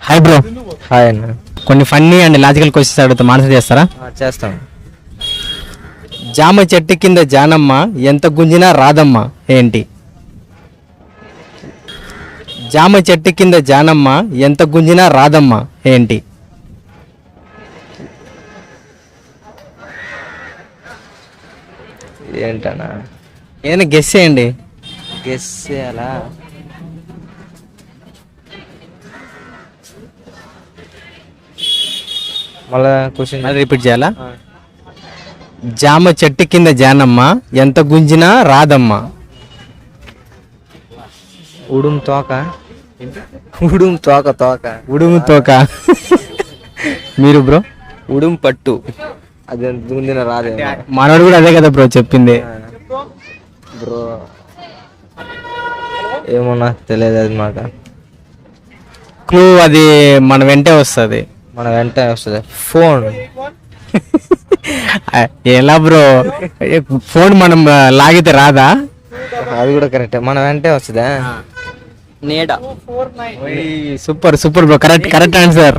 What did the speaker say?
Hi bro. Hi అన్న. కొన్ని funny and logical questions అడుగుతాం, ఆన్సర్ చేస్తారా? చేస్తాం. జామ చెట్టు కింద జానమ్మ ఎంత గుంజినా రాదమ్మ ఏంటి? జామ చెట్టు కింద జానమ్మ ఎంత గుంజినా రాదమ్మ ఏంటి? ఏంటన్నా? ఏదైనా గెస్ చేయండి. గెస్ చేయాలా? మళ్ళా క్వశ్చన్ అది రిపీట్ చేయాలా? జామ చెట్టు కింద జానమ్మ ఎంత గుంజినా రాదమ్మ. ఉడుం తోక. ఉడుం తోక. తోక ఉడుము తోక. మీరు బ్రో? ఉడుం పట్టు. అది ముందున రాదే మనోడు కూడా అదే కదా బ్రో చెప్పింది. బ్రో. ఏమో నాకు తెలియదు అది మాట. క్లూ అది మన వెంటే వస్తుంది. మన వెంట వస్తుంది. ఫోన్. ఎలా బ్రో? ఫోన్ మనం లాగితే రాదా? అది కూడా కరెక్ట్. మన వెంటే వస్తుందా? నీడ. Super super bro, correct correct answer.